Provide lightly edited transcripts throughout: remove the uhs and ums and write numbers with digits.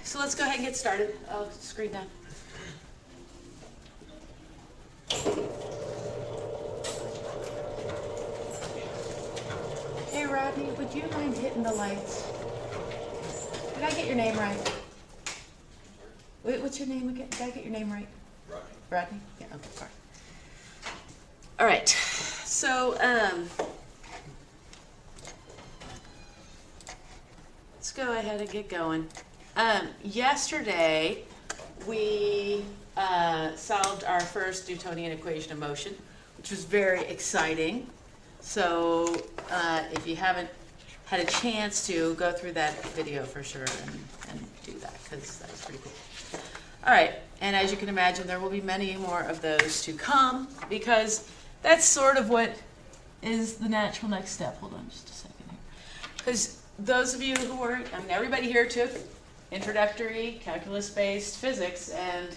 So let's go ahead and get started. I'll screen down. Hey Rodney, would you mind hitting the lights? Did I get your name right? Wait, what's your name again? Did I get your name right? Rodney. Rodney? Yeah, okay, sorry. All right, so let's go ahead and get going. Yesterday, we solved our first Newtonian equation of motion, which was very exciting. So if you haven't had a chance to, go through that video for sure and do that, because that was pretty cool. All right, and as you can imagine, there will be many more of those to come, because that's sort of what is the natural next step. Hold on just a second here. Because those of you who were, I mean, everybody here took introductory calculus-based physics, and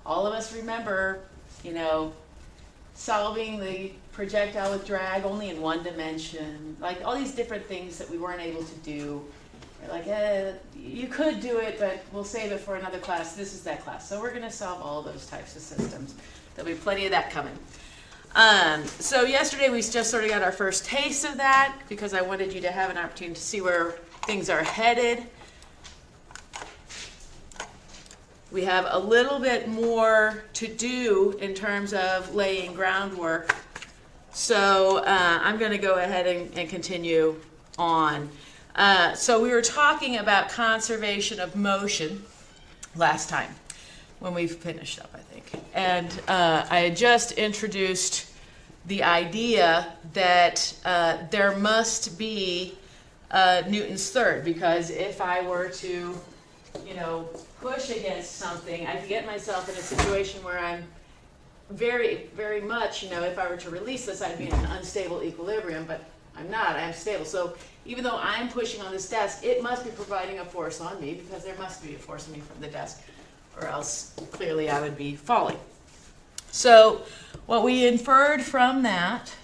all of us remember, you know, solving the projectile with drag only in one dimension, like all these different things that we weren't able to do. We're like, you could do it, but we'll save it for another class. This is that class. So we're going to solve all those types of systems. There'll be plenty of that coming. So yesterday we just sort of got our first taste of that, because I wanted you to have an opportunity to see where things are headed. We have a little bit more to do in terms of laying groundwork. So I'm going to go ahead and continue on. So we were talking about conservation of motion last time when we finished up, I think. And I had just introduced the idea that there must be Newton's third, because if I were to, you know, push against something, I could get myself in a situation where I'm very, very much, you know, if I were to release this, I'd be in an unstable equilibrium, but I'm not, I'm stable. So even though I'm pushing on this desk, it must be providing a force on me, because there must be a force on me from the desk, or else clearly I would be falling. So what we inferred from that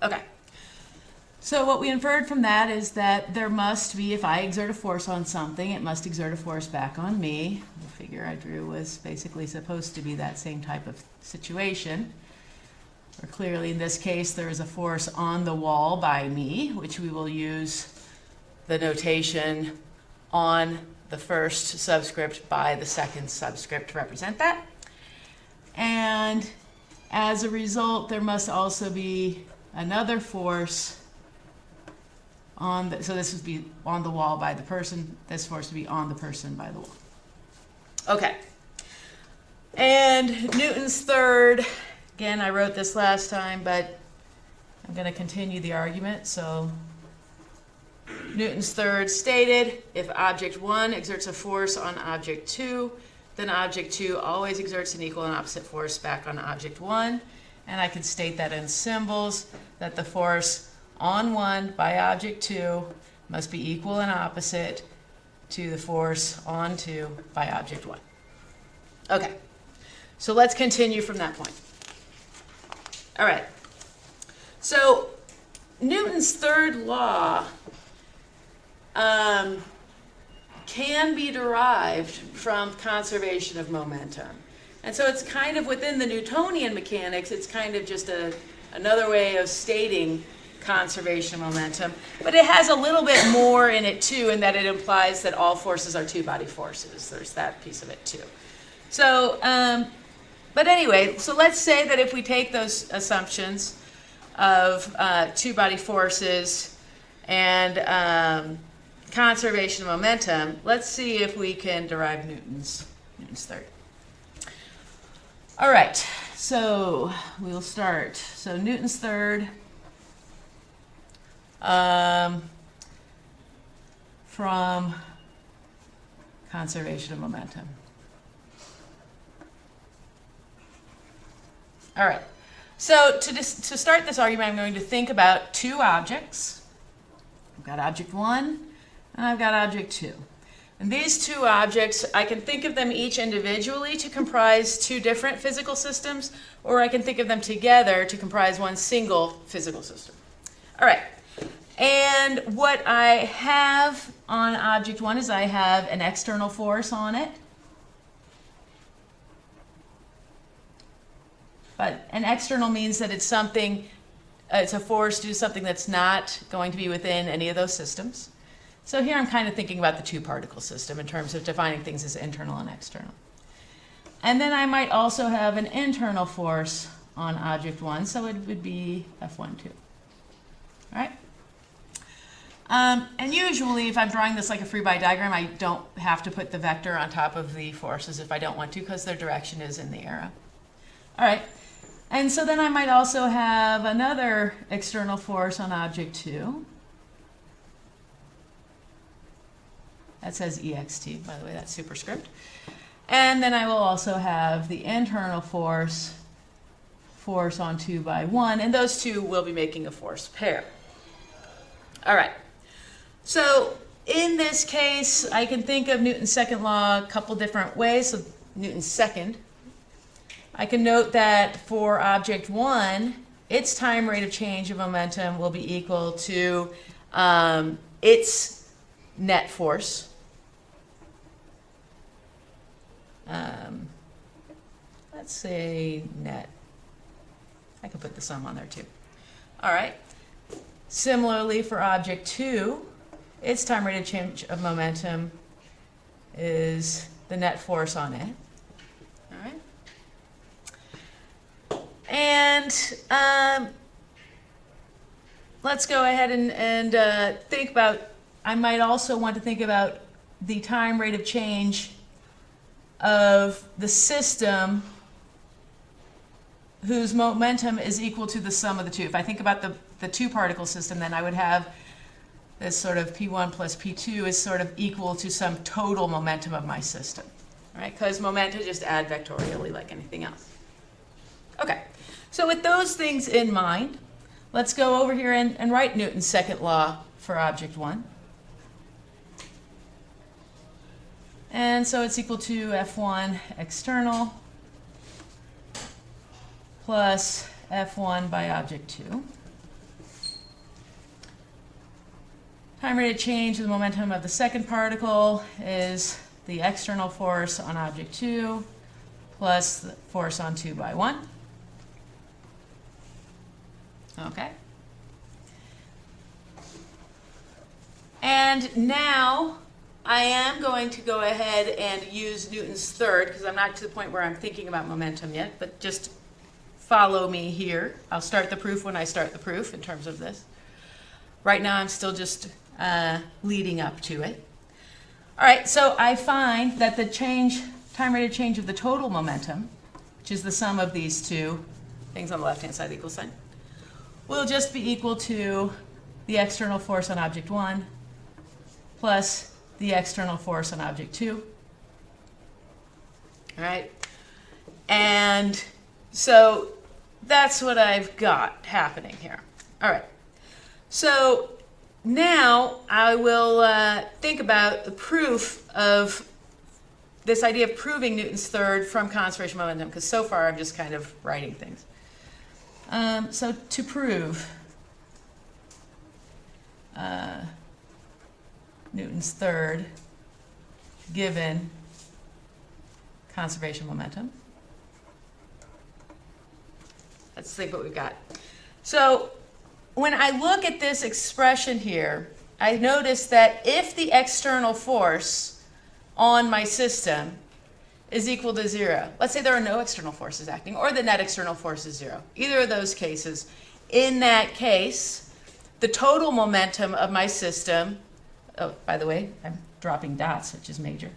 Okay, so what we inferred from that is that there must be, if I exert a force on something, it must exert a force back on me. The figure I drew was basically supposed to be that same type of situation. Or clearly in this case there is a force on the wall by me, which we will use the notation on the first subscript by the second subscript to represent that. And as a result, there must also be another force on the, so this would be on the wall by the person, this force would be on the person by the wall. Okay. And Newton's third, again, I wrote this last time, but I'm going to continue the argument. So Newton's third stated, if object 1 exerts a force on object 2, then object 2 always exerts an equal and opposite force back on object 1. And I could state that in symbols, that the force on 1 by object 2 must be equal and opposite to the force on 2 by object 1. Okay, so let's continue from that point. All right, so Newton's third law can be derived from conservation of momentum. And so it's kind of within the Newtonian mechanics, it's kind of just another way of stating conservation of momentum. But it has a little bit more in it too, in that it implies that all forces are two-body forces. There's that piece of it too. So, but anyway, so let's say that if we take those assumptions of two-body forces and conservation of momentum, let's see if we can derive Newton's third. All right, so we'll start. So Newton's third from conservation of momentum. All right, so to start this argument, I'm going to think about two objects. I've got object 1 and I've got object 2. And these two objects, I can think of them each individually to comprise two different physical systems, or I can think of them together to comprise one single physical system. All right. And what I have on object 1 is I have an external force on it. But an external means that it's something, it's a force to do something that's not going to be within any of those systems. So here I'm kind of thinking about the two-particle system in terms of defining things as internal and external. And then I might also have an internal force on object 1, so it would be F1, 2. All right? And usually if I'm drawing this like a free body diagram, I don't have to put the vector on top of the forces if I don't want to, because their direction is in the arrow. All right. And so then I might also have another external force on object 2. That says EXT, by the way, that's superscript. And then I will also have the internal force on 2 by 1, and those two will be making a force pair. All right. So in this case, I can think of Newton's second law a couple different ways. So Newton's second. I can note that for object 1, its time rate of change of momentum will be equal to its net force. Let's say net. I can put the sum on there too. All right. Similarly, for object 2, its time rate of change of momentum is the net force on it. All right. And let's go ahead and think about, I might also want to think about the time rate of change of the system whose momentum is equal to the sum of the two. If I think about the two-particle system, then I would have this sort of P1 plus P2 is sort of equal to some total momentum of my system, right? Because momenta just add vectorially like anything else. Okay, so with those things in mind, let's go over here and write Newton's second law for object 1. And so it's equal to F1 external plus F1 by object 2. Time rate of change of the momentum of the second particle is the external force on object 2 plus the force on 2 by 1. Okay. And now I am going to go ahead and use Newton's third, because I'm not to the point where I'm thinking about momentum yet, but just follow me here. I'll start the proof when I start the proof in terms of this. Right now I'm still just leading up to it. All right, so I find that the time rate of change of the total momentum, which is the sum of these two things on the left-hand side of the equal sign, will just be equal to the external force on object 1 plus the external force on object 2. All right, and so that's what I've got happening here. All right, so now I will think about the proof of this idea of proving Newton's third from conservation of momentum, because so far I'm just kind of writing things. So to prove Newton's third given conservation momentum, let's think what we've got. So when I look at this expression here, I notice that if the external force on my system is equal to 0, let's say there are no external forces acting, or the net external force is 0, either of those cases, in that case, the total momentum of my system, oh, by the way, I'm dropping dots, which is major.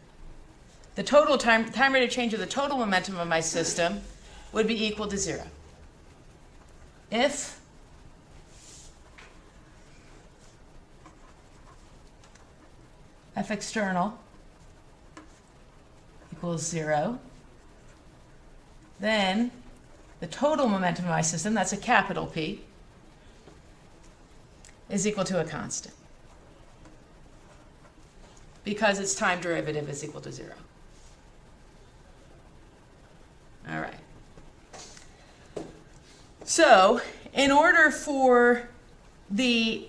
The total time rate of change of the total momentum of my system would be equal to 0. If F external equals 0, then the total momentum of my system, that's a capital P, is equal to a constant. because its time derivative is equal to 0. All right. So in order for the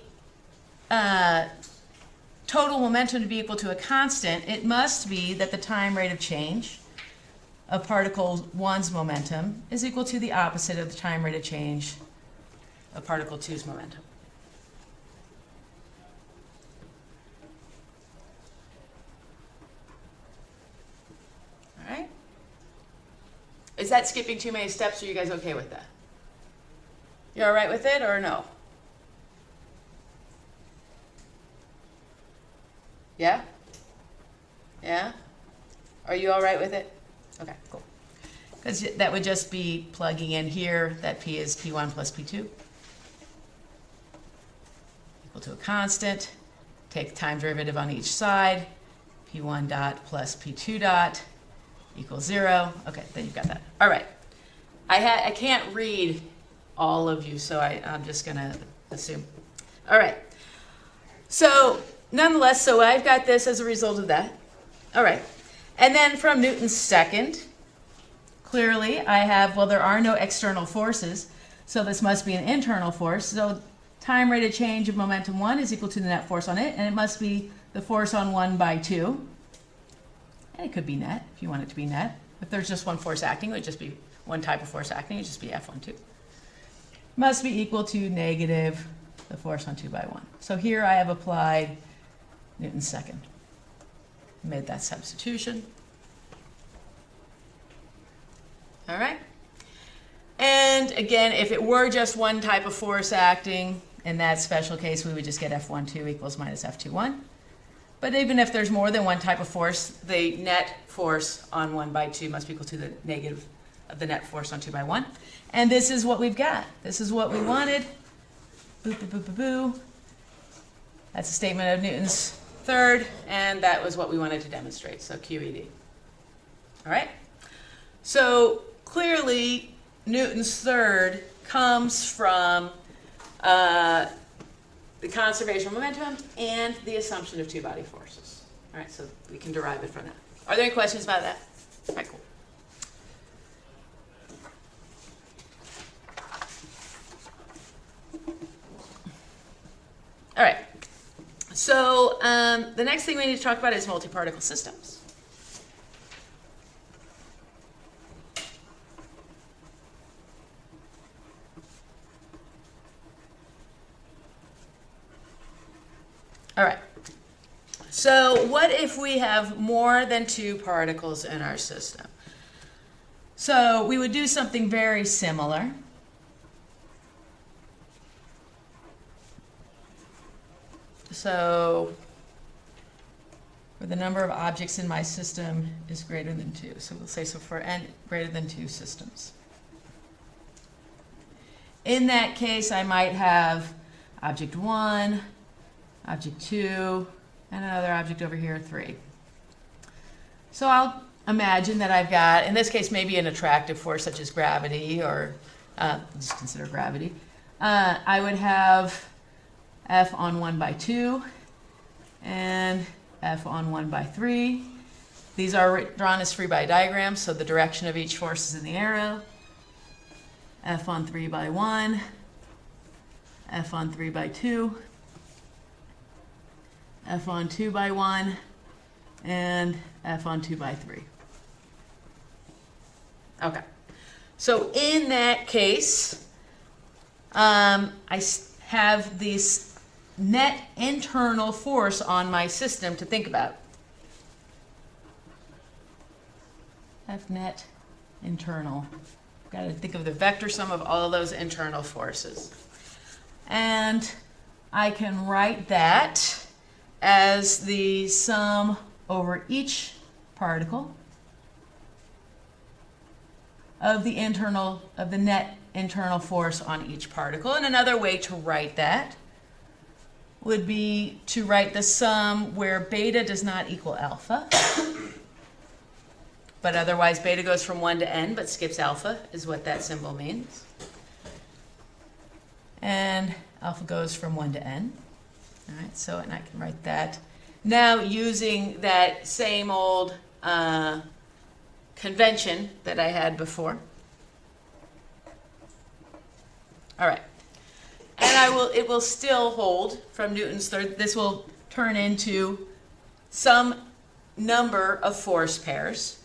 total momentum to be equal to a constant, it must be that the time rate of change of particle 1's momentum is equal to the opposite of the time rate of change of particle 2's momentum. All right? Is that skipping too many steps, or are you guys okay with that? You all right with it, or no? Yeah? Yeah? Are you all right with it? Okay, cool. Because that would just be plugging in here that P is P1 plus P2 equal to a constant. Take the time derivative on each side. P1 dot plus P2 dot equals 0. Okay, then you've got that. All right. I can't read all of you, so I'm just going to assume. All right. So nonetheless, so I've got this as a result of that. All right. And then from Newton's second, clearly I have, well, there are no external forces, so this must be an internal force. So time rate of change of momentum 1 is equal to the net force on it, and it must be the force on 1 by 2. And it could be net, if you want it to be net. If there's just one force acting, it would just be one type of force acting, it would just be F12. Must be equal to negative the force on 2 by 1. So here I have applied Newton's second. Made that substitution. All right. And again, if it were just one type of force acting, in that special case, we would just get F12 equals minus F21. But even if there's more than one type of force, the net force on 1 by 2 must be equal to the negative of the net force on 2 by 1. And this is what we've got. This is what we wanted. Boo, boo, boo, boo, boo. That's a statement of Newton's third, and that was what we wanted to demonstrate, so QED. All right? So clearly, Newton's third comes from the conservation of momentum and the assumption of two-body forces. All right, so we can derive it from that. Are there any questions about that? All right, cool. All right, so the next thing we need to talk about is multi-particle systems. All right, so what if we have more than two particles in our system? So we would do something very similar. So where the number of objects in my system is greater than 2. So we'll say so for n greater than 2 systems. In that case, I might have object 1, object 2, and another object over here, 3. So I'll imagine that I've got, in this case, maybe an attractive force such as gravity, or just consider gravity. I would have F on 1 by 2 and F on 1 by 3. These are drawn as free body diagrams, so the direction of each force is in the arrow. F on 3 by 1, F on 3 by 2, F on 2 by 1, and F on 2 by 3. Okay, so in that case, I have this net internal force on my system to think about. F net internal. Got to think of the vector sum of all of those internal forces. And I can write that as the sum over each particle of the net internal force on each particle. And another way to write that would be to write the sum where beta does not equal alpha, but otherwise beta goes from 1 to n but skips alpha is what that symbol means. And alpha goes from 1 to n. All right, so and I can write that Now using that same old convention that I had before. All right. And it will still hold from Newton's third. This will turn into some number of force pairs.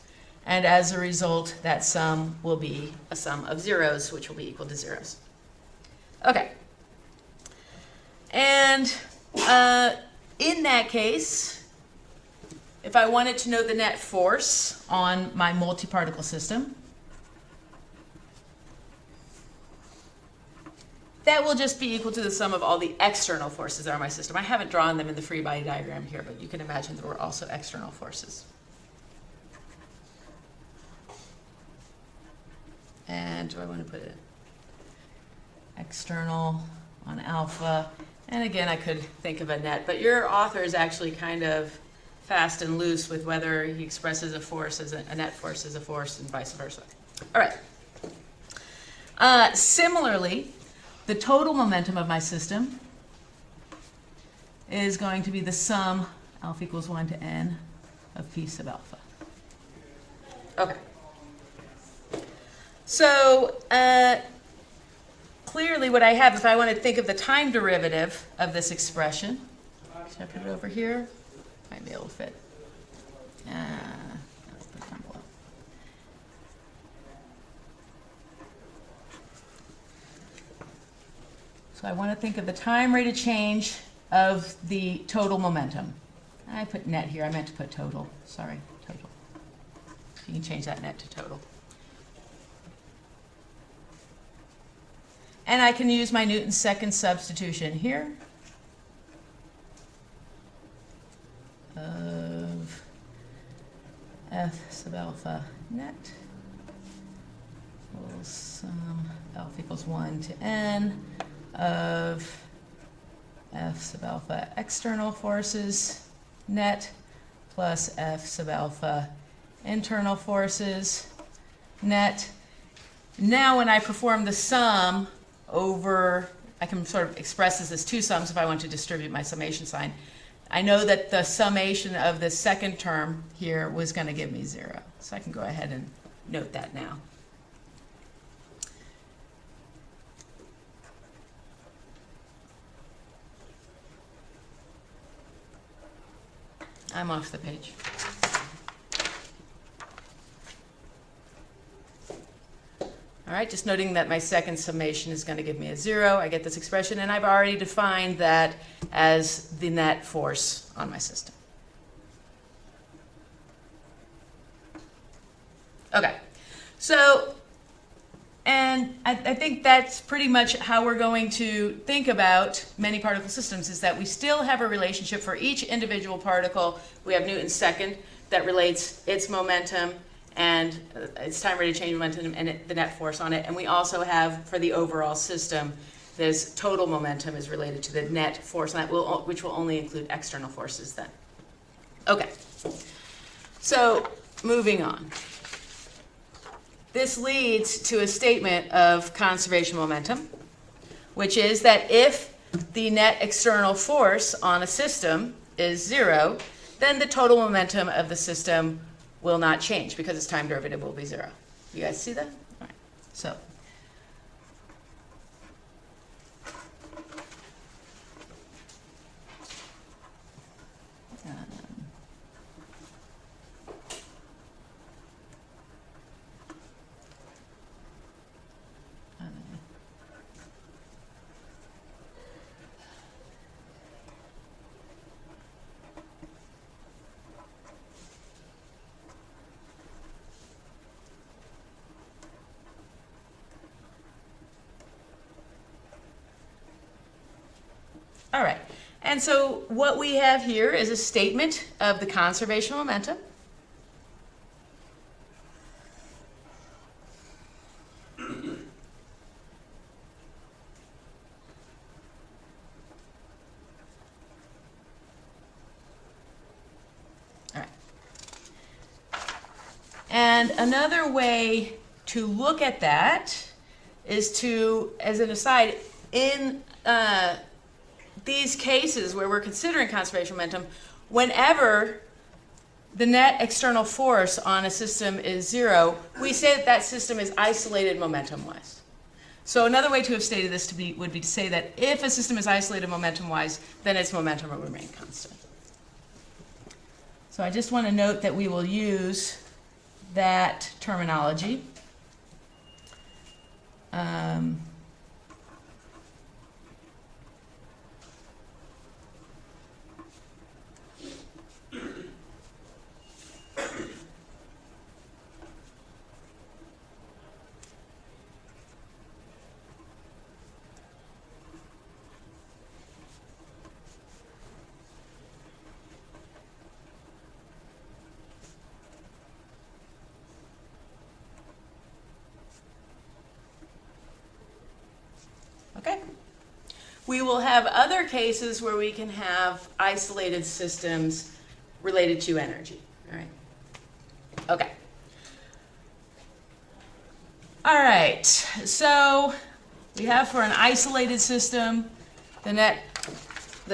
And as a result, that sum will be a sum of zeros, which will be equal to zeros. Okay. And in that case, if I wanted to know the net force on my multi-particle system, that will just be equal to the sum of all the external forces that are in my system. I haven't drawn them in the free body diagram here, but you can imagine there were also external forces. And do I want to put it external on alpha? And again, I could think of a net, but your author is actually kind of fast and loose with whether he expresses a force as a net force as a force and vice versa. All right. Similarly, the total momentum of my system is going to be the sum, alpha equals 1 to n, of p sub alpha. Okay. So clearly what I have, if I want to think of the time derivative of this expression, should I put it over here? Might be able to fit. Let's put it down below. So I want to think of the time rate of change of the total momentum. I put net here. I meant to put total. Sorry, total. You can change that net to total. And I can use my Newton's second substitution here of F sub alpha net equals sum alpha equals 1 to n of F sub alpha external forces net plus F sub alpha internal forces net. Now when I perform the sum over, I can sort of express this as two sums if I want to distribute my summation sign. I know that the summation of the second term here was going to give me 0. So I can go ahead and note that now. I'm off the page. All right, just noting that my second summation is going to give me a 0. I get this expression, and I've already defined that as the net force on my system. Okay, so, and I think that's pretty much how we're going to think about many particle systems, is that we still have a relationship for each individual particle. We have Newton's second that relates its momentum and its time rate of change momentum and the net force on it. And we also have, for the overall system, this total momentum is related to the net force, and that will, which will only include external forces then. Okay, so moving on. This leads to a statement of conservation momentum, which is that if the net external force on a system is 0, then the total momentum of the system will not change because its time derivative will be 0. You guys see that? All right. So all right, and so what we have here is a statement of the conservation momentum. All right. And another way to look at that is to, as an aside, in these cases where we're considering conservation momentum, whenever the net external force on a system is 0, we say that that system is isolated momentum-wise. So another way to have stated this would be to say that if a system is isolated momentum-wise, then its momentum will remain constant. So I just want to note that we will use that terminology. Okay. We will have other cases where we can have isolated systems related to energy. All right. Okay. All right. So we have for an isolated system, the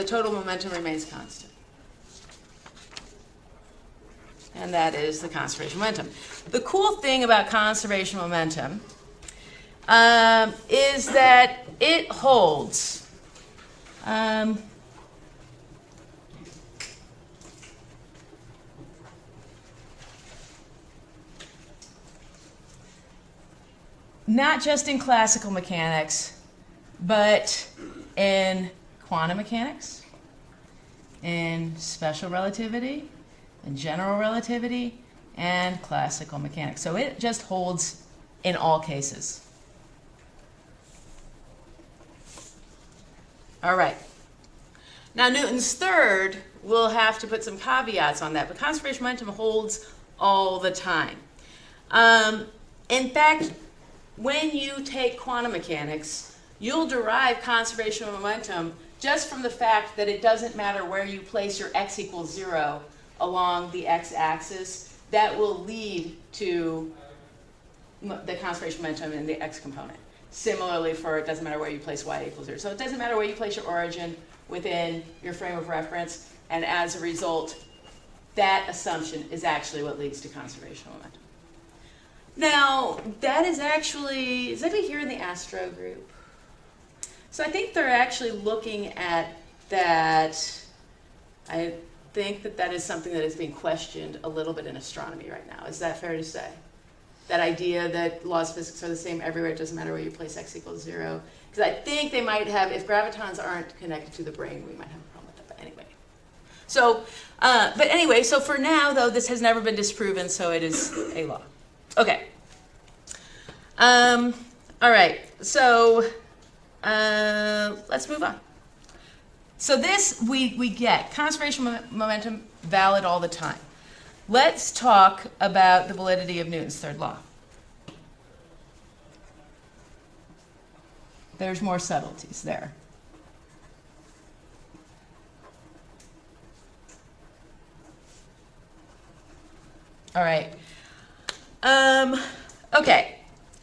total momentum remains constant. And that is the conservation momentum. The cool thing about conservation momentum is that it holds. Not just in classical mechanics, but in quantum mechanics, in special relativity, in general relativity, and classical mechanics. So it just holds in all cases. All right. Now Newton's third, we'll have to put some caveats on that, but conservation momentum holds all the time. In fact, when you take quantum mechanics, you'll derive conservation momentum just from the fact that it doesn't matter where you place your x equals 0 along the x-axis, that will lead to the conservation momentum in the x component. Similarly, for it doesn't matter where you place y equals 0. So it doesn't matter where you place your origin within your frame of reference, and as a result, that assumption is actually what leads to conservation momentum. Now, that is actually, is anybody here in the Astro group? So I think they're actually looking at that. I think that that is something that is being questioned a little bit in astronomy right now. Is that fair to say? That idea that laws of physics are the same everywhere, it doesn't matter where you place x equals 0. Because I think they might have, if gravitons aren't connected to the brain, we might have a problem with that, but anyway. So, so for now, though, this has never been disproven, so it is a law. Okay. All right, so let's move on. So this we get, conservation momentum valid all the time. Let's talk about the validity of Newton's third law. There's more subtleties there. All right. Okay.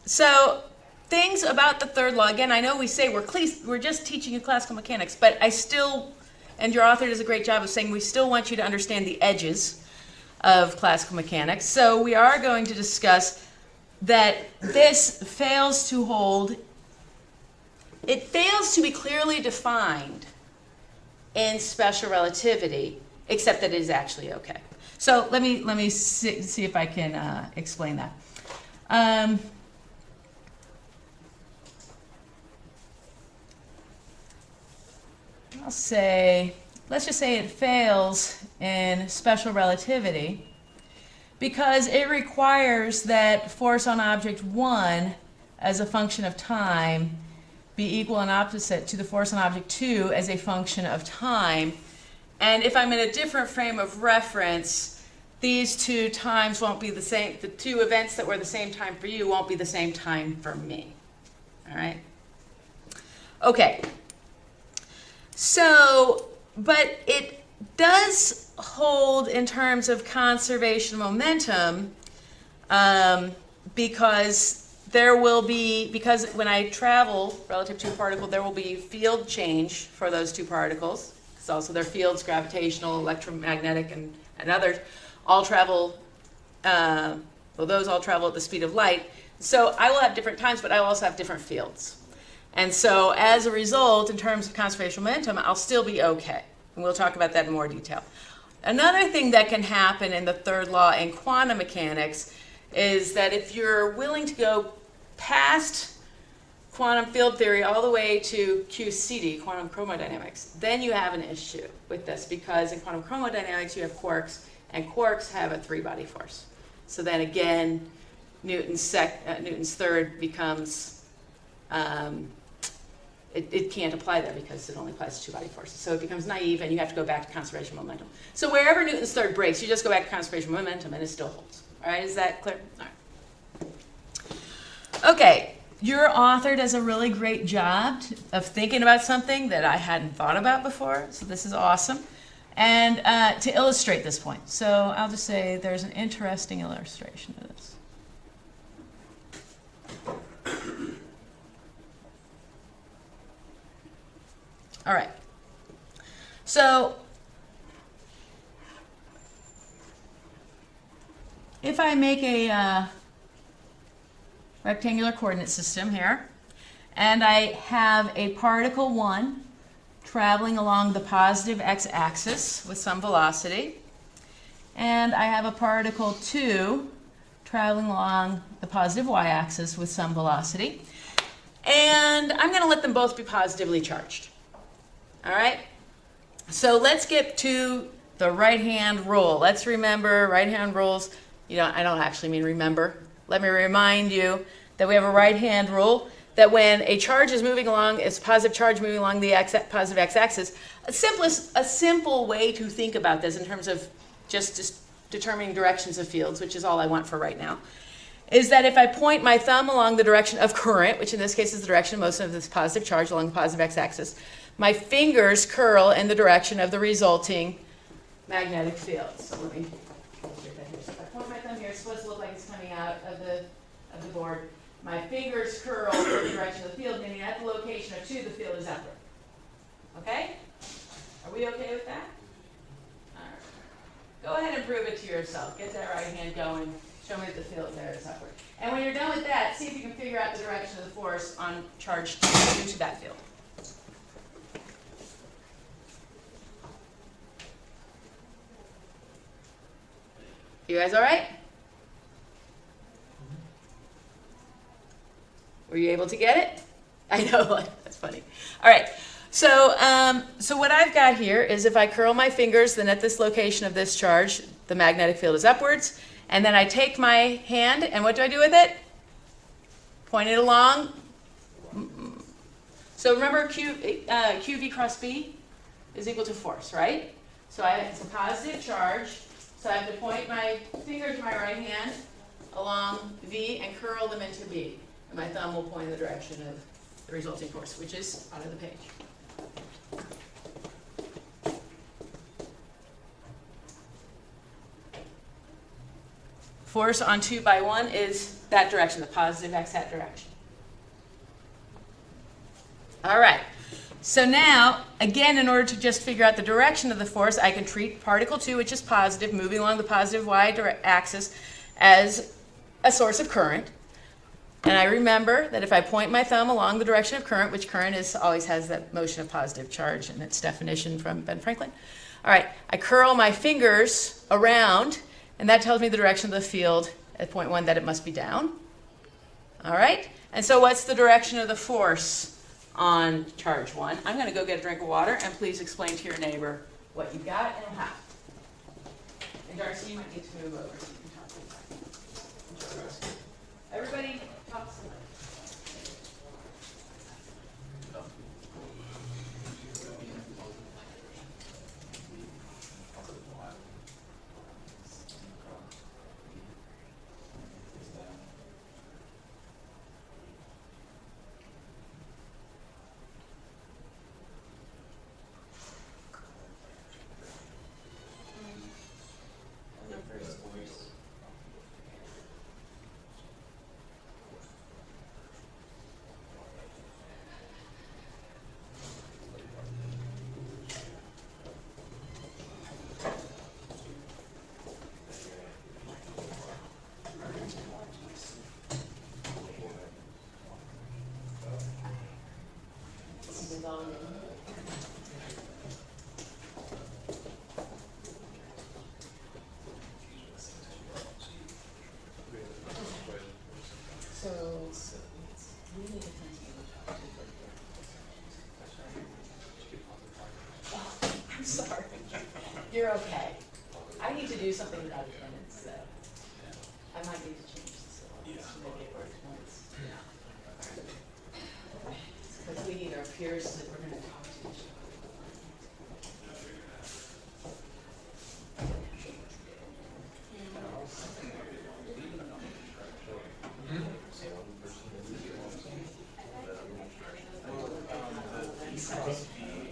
So things about the third law. Again, I know we say we're just teaching you classical mechanics, but I still, and your author does a great job of saying we still want you to understand the edges of classical mechanics. So we are going to discuss that this fails to hold. It fails to be clearly defined in special relativity, except that it is actually okay. So let me see if I can explain that. Let's just say it fails in special relativity because it requires that force on object 1 as a function of time be equal and opposite to the force on object 2 as a function of time. And if I'm in a different frame of reference, these two times won't be the same. The two events that were the same time for you won't be the same time for me. All right? Okay. So, but it does hold in terms of conservation momentum because there will be, because when I travel relative to a particle, there will be field change for those two particles. Because also their fields, gravitational, electromagnetic, and others, all travel, well, those all travel at the speed of light. So I will have different times, but I will also have different fields. And so as a result, in terms of conservation momentum, I'll still be okay. And we'll talk about that in more detail. Another thing that can happen in the third law in quantum mechanics is that if you're willing to go past quantum field theory all the way to QCD, quantum chromodynamics, then you have an issue with this, because in quantum chromodynamics you have quarks, and quarks have a three-body force. So then again, Newton's third becomes, it can't apply there because it only applies to two-body forces. So it becomes naive, and you have to go back to conservation momentum. So wherever Newton's third breaks, you just go back to conservation momentum, and it still holds. All right, is that clear? All right. Okay, your author does a really great job of thinking about something that I hadn't thought about before, so this is awesome. And to illustrate this point, so I'll just say there's an interesting illustration of this. All right, so if I make a rectangular coordinate system here, and I have a particle 1 traveling along the positive x-axis with some velocity, and I have a particle 2 traveling along the positive y-axis with some velocity, and I'm going to let them both be positively charged. All right? So let's get to the right-hand rule. Let's remember right-hand rules. You know, I don't actually mean remember. Let me remind you that we have a right-hand rule that when a charge is moving along, it's a positive charge moving along the positive x-axis, a simple way to think about this in terms of just determining directions of fields, which is all I want for right now, is that if I point my thumb along the direction of current, which in this case is the direction of motion of this positive charge along the positive x-axis, my fingers curl in the direction of the resulting magnetic field. So let me get that here. So if I point my thumb here, it's supposed to look like it's coming out of the board. My fingers curl in the direction of the field, meaning at the location of 2, the field is upward. Okay? Are we okay with that? All right. Go ahead and prove it to yourself. Get that right hand going. Show me that the field there is upward. And when you're done with that, see if you can figure out the direction of the force on charge 2 due to that field. You guys all right? Were you able to get it? I know, that's funny. All right, so what I've got here is if I curl my fingers, then at this location of this charge, the magnetic field is upwards. And then I take my hand, and what do I do with it? Point it along. So remember QV cross B is equal to force, right? So it's a positive charge. So I have to point my finger to my right hand along V and curl them into B. And my thumb will point in the direction of the resulting force, which is out of the page. Force on 2 by 1 is that direction, the positive x-hat direction. All right. So now, again, in order to just figure out the direction of the force, I can treat particle 2, which is positive, moving along the positive y-axis, as a source of current. And I remember that if I point my thumb along the direction of current, which current always has that motion of positive charge in its definition from Ben Franklin. All right, I curl my fingers around, and that tells me the direction of the field at point 1, that it must be down. All right, and so what's the direction of the force on charge 1? I'm going to go get a drink of water, and please explain to your neighbor what you got and how. And Darcy, you might need to move over so you can talk to me. Everybody talk to me. sorry. You're okay. I need to do something without attendance, so I might need to change the syllabus to make it work once. Because we need our peers that we're going to talk to each other.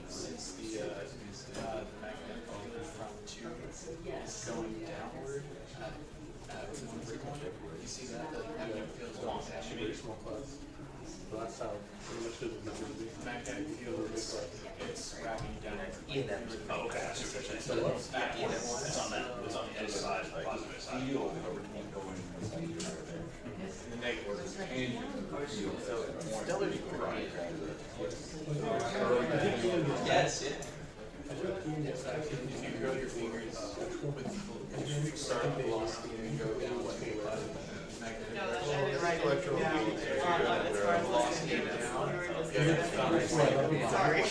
Since the magnetic field from 2 going downward, you see that the magnetic field is going downward. That's how pretty much it is. Magnetic field is it's wrapping down. Oh, okay, I see what you're saying. It's on that, it's on the other side, the positive side. The negative. Yes, If you grow your fingers with starting velocity and go down to magnetic. No, that's right. Sorry.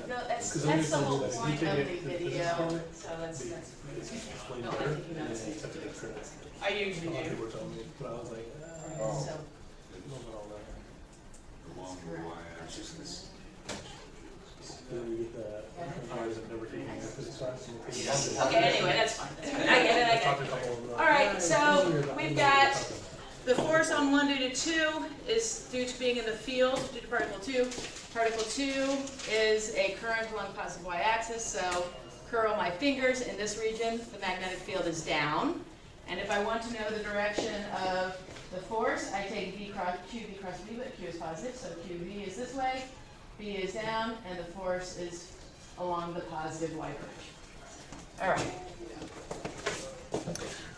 No, that's the whole point of the video, so that's no, I think you know this. I usually do. But I was like, So, then we get the hours I've never taken after this class. okay, anyway, that's fine. That's fine. I get it, I get it. All right, so we've got the force on 1 due to 2 is due to being in the field due to particle 2. Particle 2 is a current along positive y-axis, so curl my fingers in this region, the magnetic field is down. And if I want to know the direction of the force, I take V cross Q, V cross V, but Q is positive, so QV is this way, V is down, and the force is along the positive y direction. All right.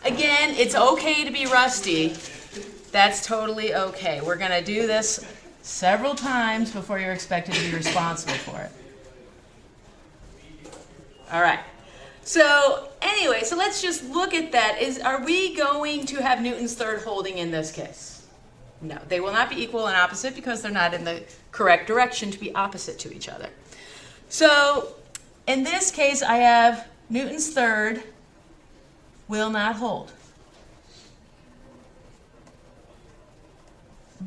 Again, it's okay to be rusty. That's totally okay. We're going to do this several times before you're expected to be responsible for it. All right. So anyway, so let's just look at that. Are we going to have Newton's third holding in this case? No, they will not be equal and opposite because they're not in the correct direction to be opposite to each other. So in this case, I have Newton's third will not hold.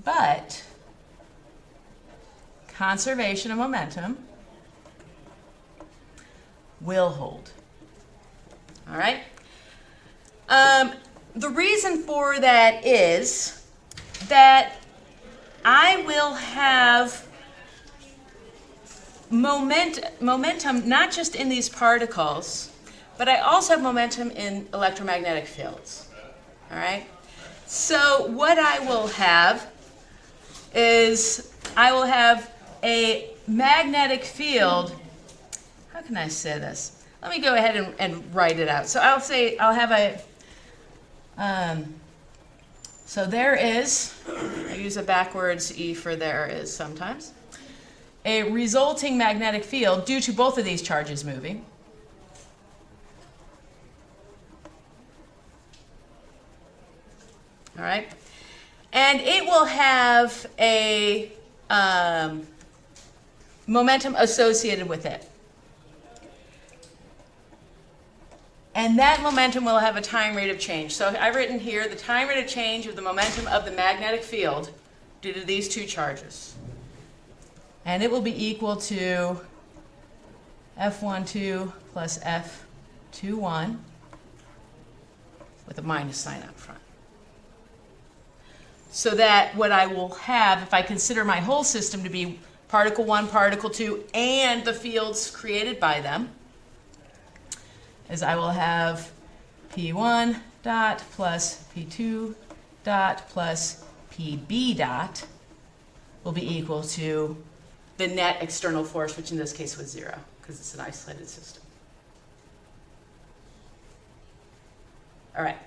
But conservation of momentum will hold. All right? The reason for that is that I will have momentum not just in these particles, but I also have momentum in electromagnetic fields. All right? So what I will have is I will have a magnetic field. How can I say this? Let me go ahead and write it out. So I'll say I'll have a, so there is, I use a backwards E for there is sometimes, a resulting magnetic field due to both of these charges moving. All right? And it will have a momentum associated with it. And that momentum will have a time rate of change. So I've written here the time rate of change of the momentum of the magnetic field due to these two charges. And it will be equal to F12 plus F21 with a minus sign up front. So that what I will have, if I consider my whole system to be particle 1, particle 2, and the fields created by them, is I will have P1 dot plus P2 dot plus PB dot will be equal to the net external force, which in this case was 0, because it's an isolated system. All right.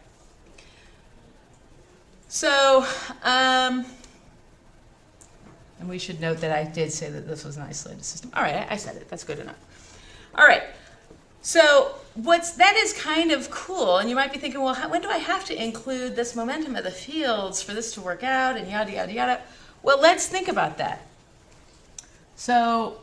So, and we should note that I did say that this was an isolated system. All right, I said it. That's good enough. All right. So that is kind of cool, and you might be thinking, well, when do I have to include this momentum of the fields for this to work out, and yada, yada, yada. Well, let's think about that. So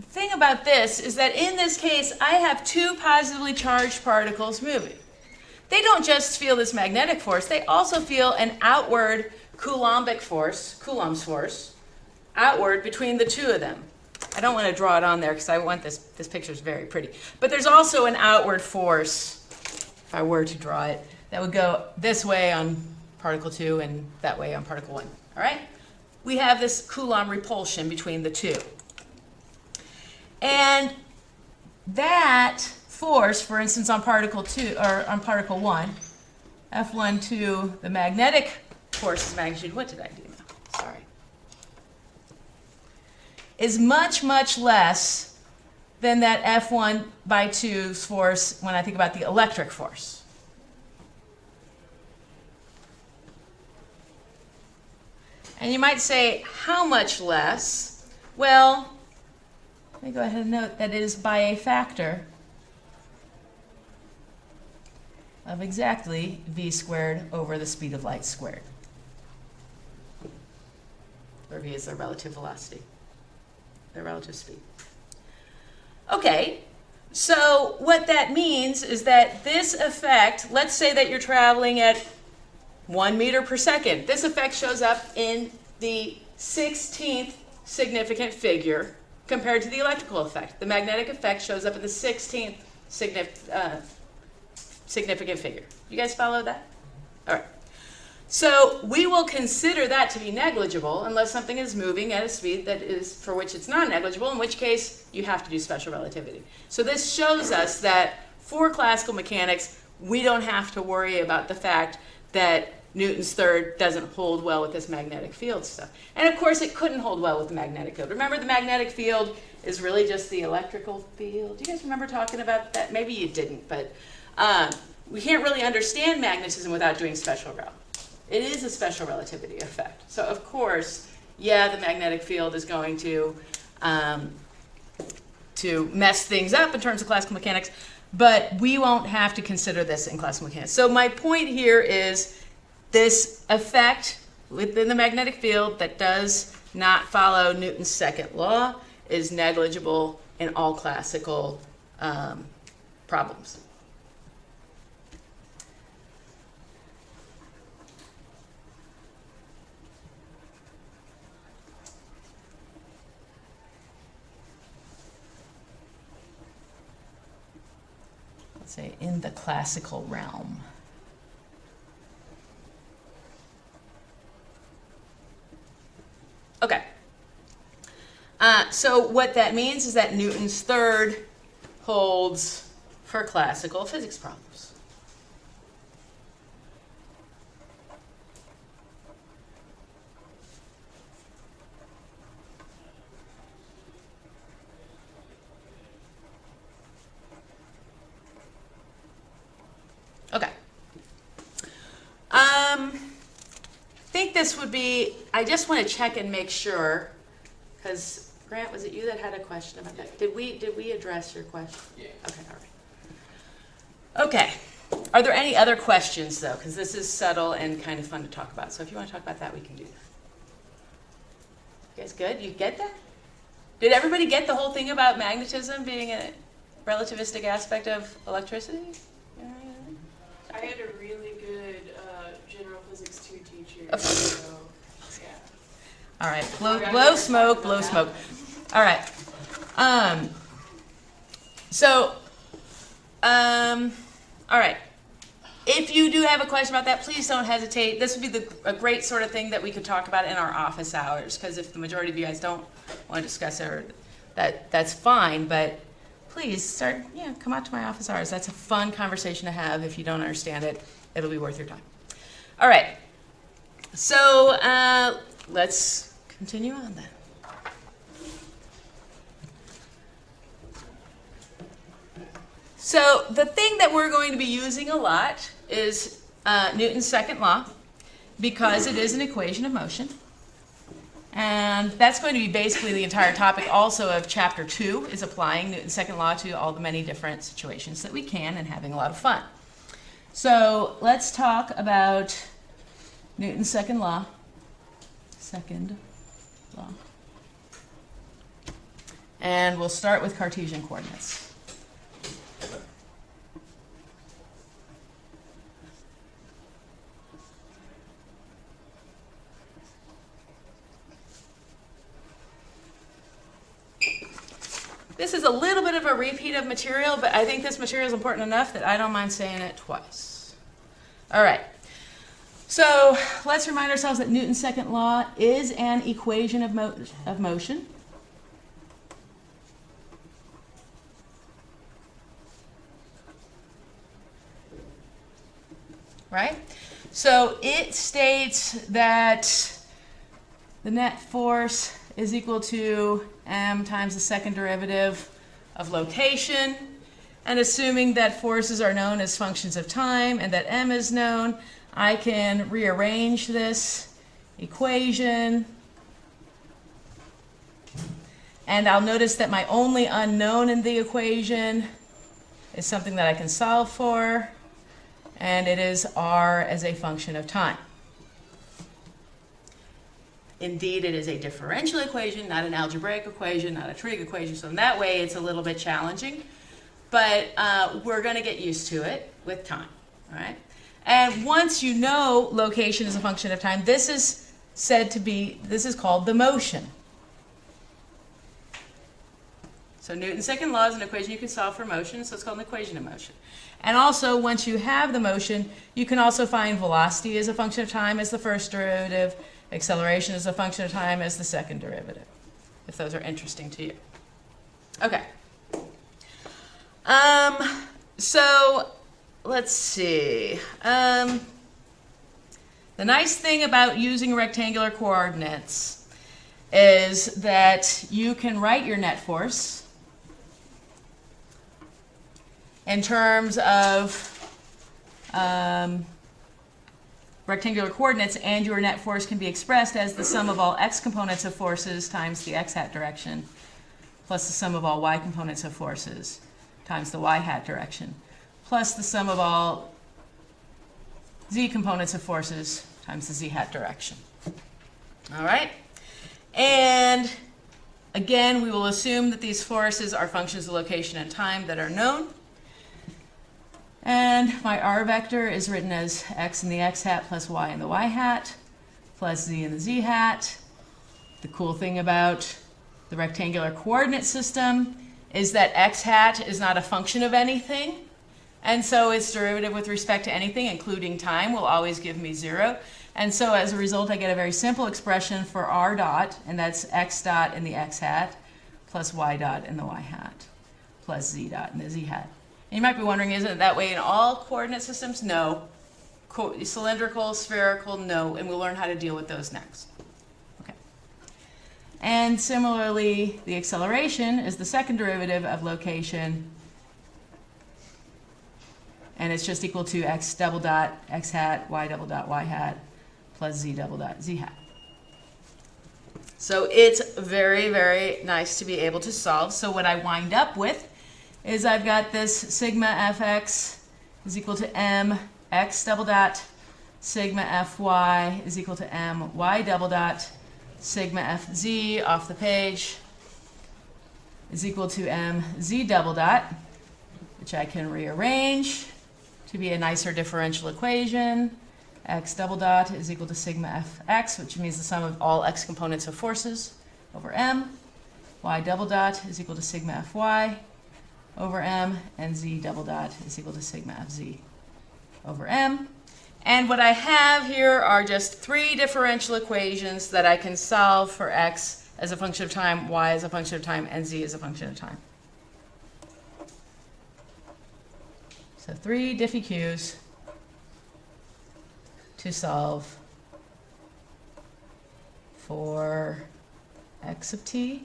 thing about this is that in this case, I have two positively charged particles moving. They don't just feel this magnetic force, they also feel an outward Coulomb's force, outward between the two of them. I don't want to draw it on there because I want this picture is very pretty. But there's also an outward force, if I were to draw it, that would go this way on particle 2 and that way on particle 1. All right? We have this Coulomb repulsion between the two. And that force, for instance, on particle 2 or on particle 1, F12, the magnetic force's magnitude, what did I do now? Sorry. Is much, much less than that F1 by 2's force when I think about the electric force. And you might say, how much less? Well, let me go ahead and note that it is by a factor of exactly v squared over the speed of light squared, where v is their relative velocity, their relative speed. Okay, so what that means is that this effect, let's say that you're traveling at 1 meter per second. This effect shows up in the 16th significant figure compared to the electrical effect. The magnetic effect shows up in the 16th significant figure. You guys follow that? All right. So we will consider that to be negligible unless something is moving at a speed that is for which it's not negligible, in which case you have to do special relativity. So this shows us that for classical mechanics, we don't have to worry about the fact that Newton's third doesn't hold well with this magnetic field stuff. And of course, it couldn't hold well with the magnetic field. Remember, the magnetic field is really just the electrical field. Do you guys remember talking about that? Maybe you didn't, but we can't really understand magnetism without doing special rel. It is a special relativity effect. So of course, yeah, the magnetic field is going to mess things up in terms of classical mechanics, but we won't have to consider this in classical mechanics. So my point here is this effect within the magnetic field that does not follow Newton's second law is negligible in all classical problems. Let's say in the classical realm. Okay. So what that means is that Newton's third holds for classical physics problems. Okay. I think this would be, I just want to check and make sure, because Grant, was it you that had a question about that? Did we address your question? Yeah. Okay, all right. Okay. Are there any other questions, though? Because this is subtle and kind of fun to talk about. So if you want to talk about that, we can do that. You guys good? You get that? Did everybody get the whole thing about magnetism being a relativistic aspect of electricity? I had a really good general physics 2 teacher, so yeah. All right, blow smoke. All right. All right. If you do have a question about that, please don't hesitate. This would be a great sort of thing that we could talk about in our office hours, because if the majority of you guys don't want to discuss it, that's fine, but please come out to my office hours. That's a fun conversation to have. If you don't understand it, it'll be worth your time. All right. So let's continue on then. So the thing that we're going to be using a lot is Newton's second law, because it is an equation of motion. And that's going to be basically the entire topic also of Chapter 2, is applying Newton's second law to all the many different situations that we can and having a lot of fun. So let's talk about Newton's second law. And we'll start with Cartesian coordinates. This is a little bit of a repeat of material, but I think this material is important enough that I don't mind saying it twice. All right. So let's remind ourselves that Newton's second law is an equation of motion. Right? So it states that the net force is equal to m times the second derivative of location, and assuming that forces are known as functions of time and that m is known, I can rearrange this equation, and I'll notice that my only unknown in the equation is something that I can solve for, and it is r as a function of time. Indeed, it is a differential equation, not an algebraic equation, not a trig equation, so in that way it's a little bit challenging, but we're going to get used to it with time, all right? And once you know location is a function of time, this is called the motion. So Newton's second law is an equation you can solve for motion, so it's called an equation of motion. And also, once you have the motion, you can also find velocity as a function of time as the first derivative, acceleration as a function of time as the second derivative, if those are interesting to you. Okay. So let's see. The nice thing about using rectangular coordinates is that you can write your net force in terms of rectangular coordinates, and your net force can be expressed as the sum of all x components of forces times the x hat direction plus the sum of all y components of forces times the y hat direction plus the sum of all z components of forces times the z hat direction. All right? And again, we will assume that these forces are functions of location and time that are known. And my r vector is written as x in the x hat plus y in the y hat plus z in the z hat. The cool thing about the rectangular coordinate system is that x hat is not a function of anything, and so its derivative with respect to anything, including time, will always give me 0. And so as a result, I get a very simple expression for r dot, and that's x dot in the x hat plus y dot in the y hat plus z dot in the z hat. And you might be wondering, isn't it that way in all coordinate systems? No. Cylindrical, spherical, no. And we'll learn how to deal with those next. Okay. And similarly, the acceleration is the second derivative of location. And it's just equal to x double dot x hat, y double dot y hat, plus z double dot z hat. So it's very, very nice to be able to solve. So what I wind up with is I've got this sigma fx is equal to m x double dot sigma fy is equal to m y double dot sigma fz off the page is equal to m z double dot, which I can rearrange to be a nicer differential equation. X double dot is equal to sigma fx, which means the sum of all x components of forces over m. Y double dot is equal to sigma fy over m, and z double dot is equal to sigma fz over m. And what I have here are just 3 differential equations that I can solve for x as a function of time, y as a function of time, and z as a function of time. So 3 diffie-q's to solve for x of t,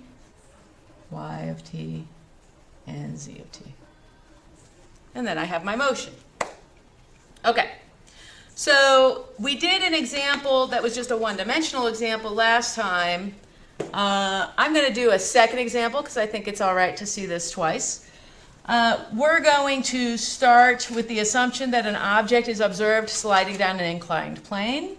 y of t, and z of t. And then I have my motion. Okay, so we did an example that was just a one-dimensional example last time. I'm going to do a second example because I think it's all right to see this twice. We're going to start with the assumption that an object is observed sliding down an inclined plane.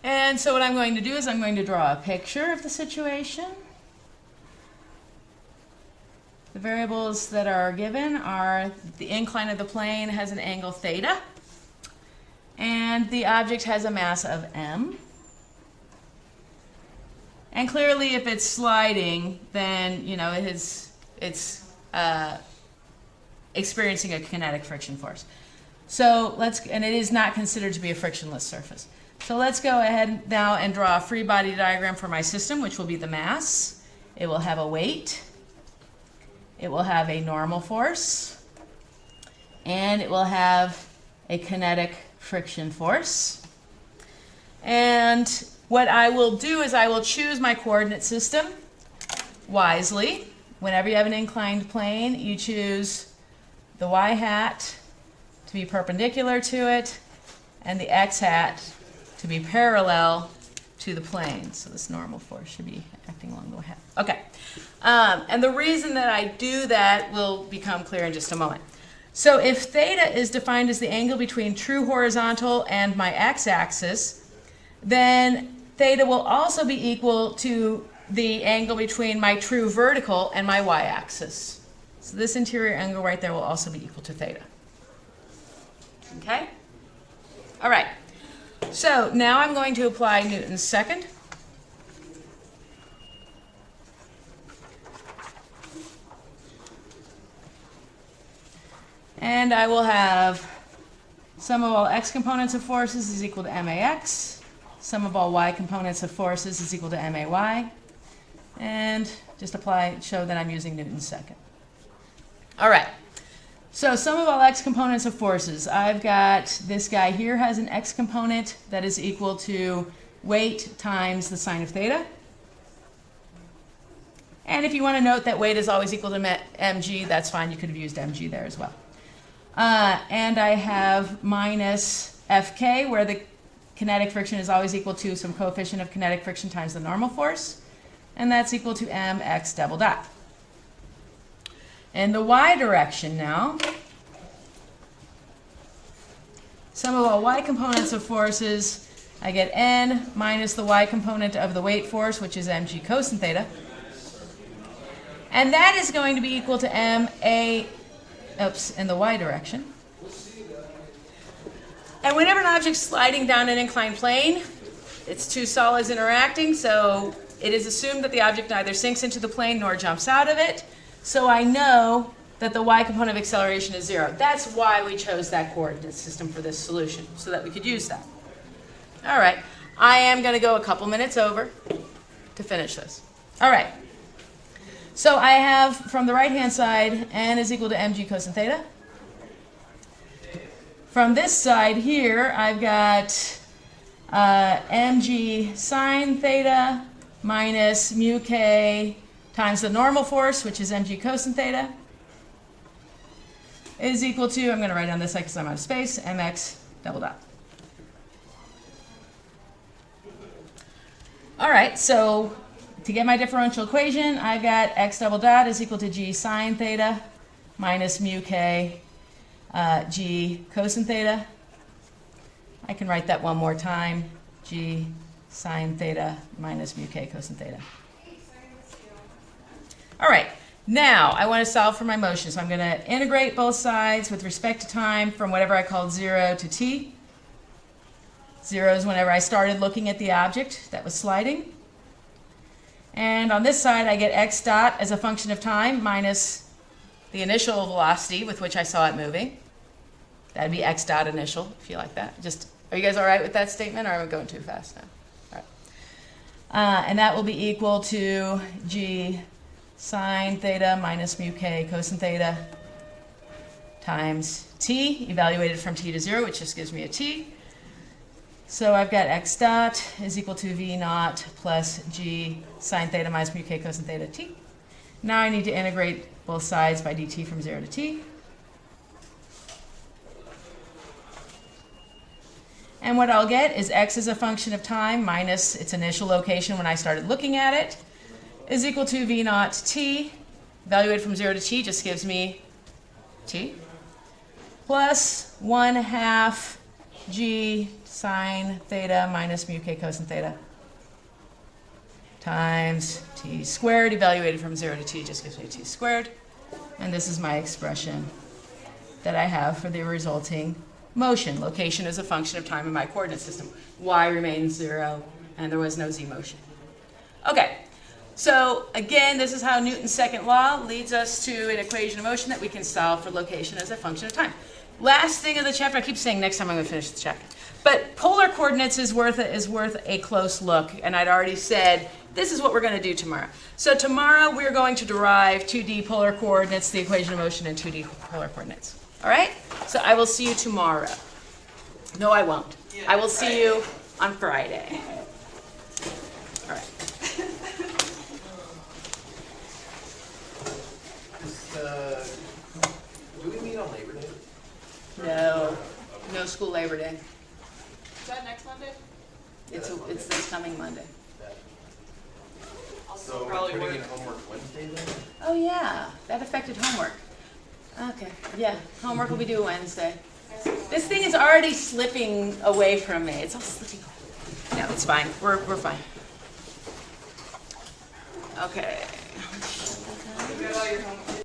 And so what I'm going to do is I'm going to draw a picture of the situation. The variables that are given are the incline of the plane has an angle theta, and the object has a mass of m. And clearly if it's sliding, then you know it's experiencing a kinetic friction force. So and it is not considered to be a frictionless surface. So let's go ahead now and draw a free body diagram for my system, which will be the mass. It will have a weight. It will have a normal force. And it will have a kinetic friction force. And what I will do is I will choose my coordinate system wisely. Whenever you have an inclined plane, you choose the y hat to be perpendicular to it and the x hat to be parallel to the plane. So this normal force should be acting along the y hat. Okay. And the reason that I do that will become clear in just a moment. So if theta is defined as the angle between true horizontal and my x-axis, then theta will also be equal to the angle between my true vertical and my y-axis. So this interior angle right there will also be equal to theta. Okay? All right. So now I'm going to apply Newton's second. And I will have sum of all x components of forces is equal to max. Sum of all y components of forces is equal to may. And just show that I'm using Newton's second. All right. So sum of all x components of forces. I've got this guy here has an x component that is equal to weight times the sine of theta. And if you want to note that weight is always equal to mg, that's fine. You could have used mg there as well. And I have minus Fk, where the kinetic friction is always equal to some coefficient of kinetic friction times the normal force. And that's equal to mx double dot. In the y direction now, sum of all y components of forces, I get n minus the y component of the weight force, which is mg cosine theta. And that is going to be equal to in the y direction. And whenever an object's sliding down an inclined plane, it's two solids interacting, so it is assumed that the object neither sinks into the plane nor jumps out of it. So I know that the y component of acceleration is 0. That's why we chose that coordinate system for this solution, so that we could use that. All right. I am going to go a couple minutes over to finish this. All right. So I have, from the right-hand side, n is equal to mg cosine theta. From this side here, I've got mg sine theta minus mu k times the normal force, which is mg cosine theta, is equal to, I'm going to write down this because I'm out of space, mx double dot. All right, so to get my differential equation, I've got x double dot is equal to g sine theta minus mu k g cosine theta. I can write that one more time, g sine theta minus mu k cosine theta. All right, now I want to solve for my motion. So I'm going to integrate both sides with respect to time from whatever I called 0 to t. 0 is whenever I started looking at the object that was sliding. And on this side, I get x dot as a function of time minus the initial velocity with which I saw it moving. That would be x dot initial, if you like that. Are you guys all right with that statement, or am I going too fast now? All right. And that will be equal to g sine theta minus mu k cosine theta times t, evaluated from t to 0, which just gives me a t. So I've got x dot is equal to v naught plus g sine theta minus mu k cosine theta t. Now I need to integrate both sides by dt from 0 to t. And what I'll get is x as a function of time minus its initial location when I started looking at it is equal to v naught t, evaluated from 0 to t just gives me t, plus 1/2 g sine theta minus mu k cosine theta times t squared, evaluated from 0 to t just gives me t squared. And this is my expression that I have for the resulting motion. Location is a function of time in my coordinate system. Y remains 0, and there was no z motion. Okay, so again, this is how Newton's second law leads us to an equation of motion that we can solve for location as a function of time. Last thing of the chapter, I keep saying next time I'm going to finish the chapter. But polar coordinates is worth a close look, and I'd already said this is what we're going to do tomorrow. So tomorrow we're going to derive 2D polar coordinates, the equation of motion in 2D polar coordinates. All right? So I will see you tomorrow. No, I won't. I will see you on Friday. All right. Do we meet on Labor Day? No school Labor Day. Is that next Monday? It's this coming Monday. I'll So we're probably putting work. in homework Wednesday then? Oh yeah, that affected homework. Okay, yeah, homework will be due Wednesday. This thing is already slipping away from me. It's all slipping away. No, it's fine. We're fine. Okay. You got all your homework.